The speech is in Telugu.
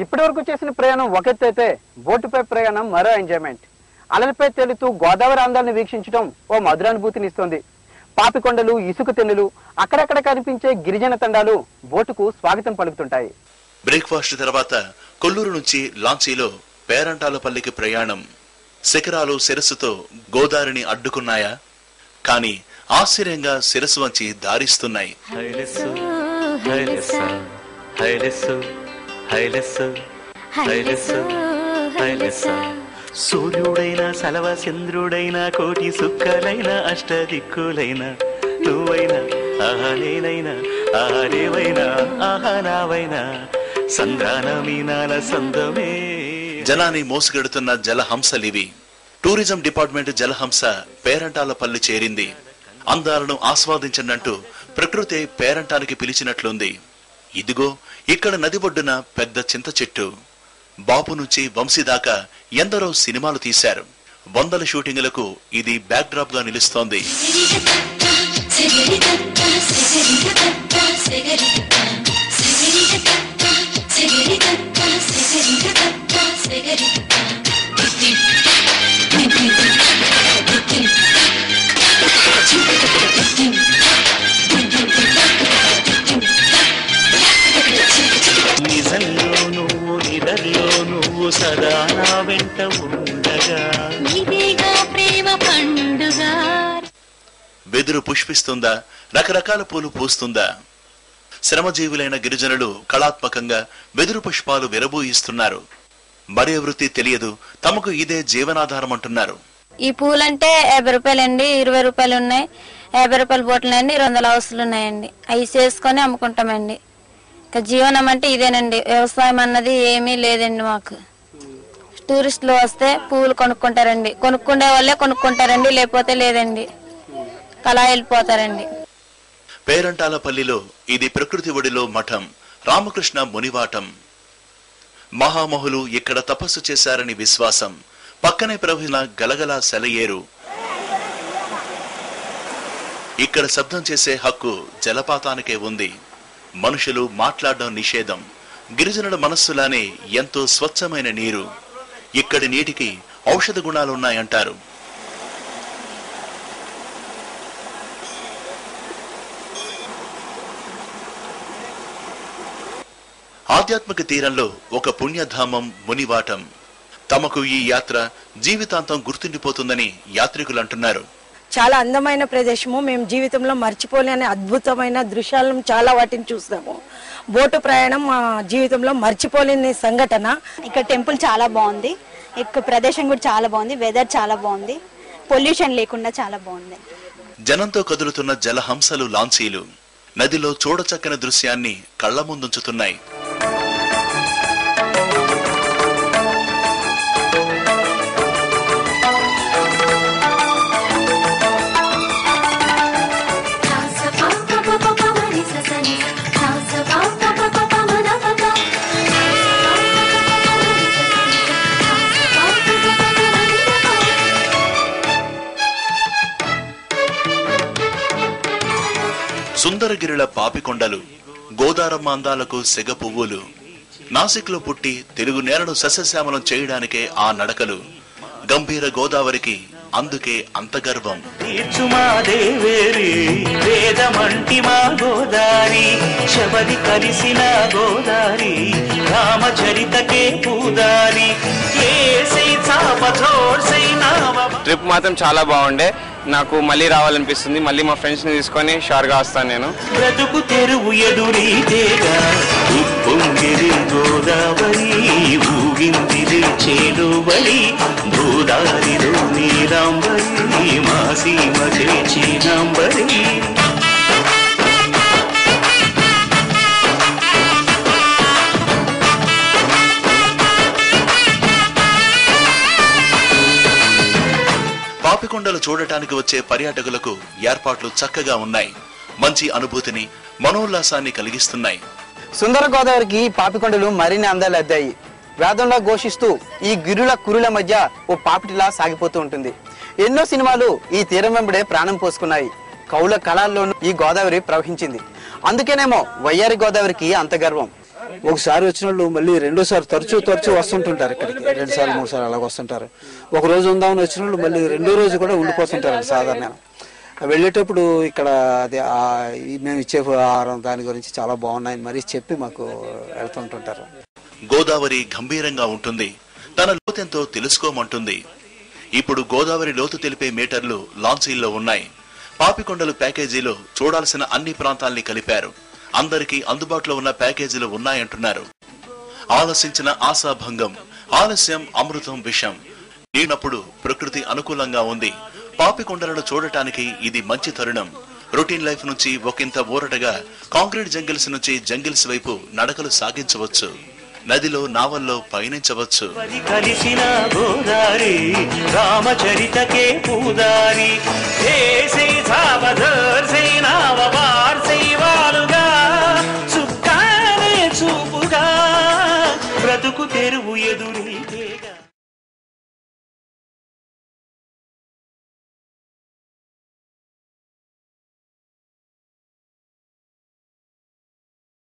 ఇప్పటి వరకు చేసిన ప్రయాణం ఒక ఎత్తు అయితే బోటుపై ప్రయాణం మరో ఎంజాయ్మెంట్. అలలపై తేలుతూ గోదావరి అందాలను వీక్షించడం ఓ మధురానుభూతినిస్తోంది. పాపికొండలు, ఇసుక తెన్నులు, అక్కడక్కడ కనిపించే గిరిజన తండాలు బోటుకు స్వాగతం పలుకుతుంటాయి. బ్రేక్ఫాస్ట్ తర్వాత కొల్లూరు నుంచి లాంచీలో పేరంటాలపల్లికి ప్రయాణం. శిఖరాలు శిరస్సుతో గోదావరిని అడ్డుకున్నాయా? కానీ ఆశ్చర్యంగా శిరస్సు వంచి దారిస్తున్నాయి. సూర్యుడైనా సలవ చంద్రుడైనా కోటి సుక్కలైనా అష్టదిక్కులైనా నువ్వైనా ఆహా నేనైనా ఆహా రేవైనా ఆహా నావైనా సంధాన మీనాల సందమే. జనాన్ని మోసుకెడుతున్న జలహంసలివి. టూరిజం డిపార్ట్మెంట్ జలహంస పేరంటాలపల్లి చేరింది. అందాలను ఆస్వాదించనంటూ ప్రకృతి పేరంటానికి పిలిచినట్లుంది. ఇదిగో ఇక్కడ నది ఒడ్డున పెద్ద చింత చెట్టు. బాపు నుంచి వంశీ దాకా ఎందరో సినిమాలు తీశారు. వందల షూటింగులకు ఇది బ్యాక్ డ్రాప్ గా నిలుస్తోంది. నిజంలో నువ్వు నిదర్లో నువ్వు సదా నా వెంట ఉండగా ఇదేగా ప్రేమ పండుగ. వెదురు పుష్పిస్తుందా? రకరకాల పూలు పూస్తుందా? శ్రమజీవులైన గిరిజనులు కళాత్మకంగా వెదురు పుష్పాలు విరబూయిస్తున్నారు. మరే వృత్తి తెలియదు, తమకు ఇదే జీవనాధారం అంటున్నారు. ఈ పూలంటే 50 రూపాయలండి, 20 రూపాయలు ఉన్నాయి, 50 రూపాయల బోట్లండి, 200 హౌసులు ఉన్నాయండి. అవి చేసుకొని అమ్ముకుంటామండి. ఇక జీవనం అంటే ఇదేనండి. వ్యవసాయం అన్నది ఏమీ లేదండి మాకు. టూరిస్టులు వస్తే పువ్వులు కొనుక్కుంటారండి, కొనుక్కుండే వాళ్ళే కొనుక్కుంటారండి, లేకపోతే లేదండి, అలా వెళ్ళిపోతారండి. పేరంటాలపల్లిలో ఇది ప్రకృతి ఒడిలో మఠం, రామకృష్ణ మునివాటం. మహామహులు ఇక్కడ తపస్సు చేశారని విశ్వాసం. పక్కనే ప్రవహిన గలగల సెలయేరు. ఇక్కడ శబ్దం చేసే హక్కు జలపాతానికే ఉంది. మనుషులు మాట్లాడడం నిషేధం. గిరిజనుల మనస్సులానే ఎంతో స్వచ్ఛమైన నీరు. ఇక్కడి నీటికి ఔషధ గుణాలున్నాయంటారు. ఆధ్యాత్మిక తీరంలో ఒక పుణ్యధామం మునివాటం. తమకు ఈ యాత్ర జీవితాంతం గుర్తుండిపోతుందని యాత్రికులు అంటున్నారు. చాలా అందమైన ప్రదేశము. మేము జీవితంలో మర్చిపోలేని అద్భుతమైన దృశ్యాలను చాలా వాటిని చూస్తాము. బోటు ప్రయాణం మా జీవితంలో మర్చిపోలేని సంఘటన. ఇక్కడ టెంపుల్ చాలా బాగుంది, ఇక్కడ ప్రదేశం కూడా చాలా బాగుంది, వెదర్ చాలా బాగుంది, పొల్యూషన్ లేకుండా చాలా బాగుంది. జనంతో కదులుతున్న జలహంసలు, లాంచీలు నదిలో చూడచక్కని దృశ్యాన్ని కళ్ల ముందుంచుతున్నాయి. సుందరగిరిల పాపికొండలు, గోదారమ్మ అందాలకు సెగ పువ్వులు. నాసిక్ లో పుట్టి తెలుగు నేలను సస్యశ్యామలం చేయడానికే ఆ నడకలు. గంభీర గోదావరికి అందుకే అంత గర్వం. వేదమంటి మా గోదారి, శబరి కలిసిన గోదారి, రామచరితకే పూదారి. ట్రిప్ మాత్రం చాలా బాగుండే. నాకు మళ్ళీ రావాలనిపిస్తుంది. మళ్ళీ మా ఫ్రెండ్స్ ని తీసుకొని షూర్ గా వస్తాను నేను. బ్రతుకు తెరువు ఎదురీతేగా ఉప్పొంగిరి గోదావరి, ఊగిందిరి చేడుబడి, గోదావరిలో నీరాంబరి, మాసీమ చేచినాంబరి. పాపికొండలు చూడటానికి వచ్చే పర్యాటకులకు ఏర్పాట్లు చక్కగా ఉన్నాయి. మంచి అనుభూతిని, మనోల్లాసాన్ని కలిగిస్తున్నాయి. సుందర గోదావరికి పాపికొండలు మరిన్ని అందాలు అద్దాయి. వేదంలో ఘోషిస్తూ ఈ గిరుల కురుల మధ్య ఓ పాపిటిలా సాగిపోతూ ఉంటుంది. ఎన్నో సినిమాలు ఈ తీరం వెంబడే ప్రాణం పోసుకున్నాయి. కౌల కళాల్లోనూ ఈ గోదావరి ప్రవహించింది. అందుకేనేమో వయ్యారి గోదావరికి అంత గర్వం. ఒకసారి వచ్చిన వాళ్ళు మళ్ళీ రెండోసారి తరచూ వస్తుంటుంటారు ఇక్కడికి. 2 సార్లు 3 సార్లు అలాగ వస్తుంటారు. ఒక రోజు ఉందామని వచ్చిన వాళ్ళు మళ్ళీ రెండో రోజు కూడా ఉండిపోతుంటారు సాధారణంగా. వెళ్ళేటప్పుడు ఇక్కడ అదే మేము ఇచ్చే ఆహారం దాని గురించి చాలా బాగున్నాయని మరీ చెప్పి మాకు వెళ్తుంటుంటారు. గోదావరి గంభీరంగా ఉంటుంది, తన లోతెంతో తెలుసుకోమంటుంది. ఇప్పుడు గోదావరి లోతు తెలిపే మీటర్లు లాంచీల్లో ఉన్నాయి. పాపికొండలు ప్యాకేజీలో చూడాల్సిన అన్ని ప్రాంతాల్ని కలిపారు. అందరికీ అందుబాటులో ఉన్న ప్యాకేజీలు ఉన్నాయంటున్నారు. ఆలసించిన ఆశాభంగం, ఆలస్యం అమృతం విషం. ఈనప్పుడు ప్రకృతి అనుకూలంగా ఉంది. పాపికొండలను చూడటానికి ఇది మంచి తరుణం. రొటీన్ లైఫ్ నుంచి ఒకంత ఊరటగా కాంక్రీట్ జంగిల్స్ నుంచి జంగిల్స్ వైపు నడకలు సాగించవచ్చు. నదిలో నావల్లో పయనించవచ్చు. కలిసిన గోదారి రామచరితకే పూదారి చూపుగా బ్రతుకు తెరువు ఎదురు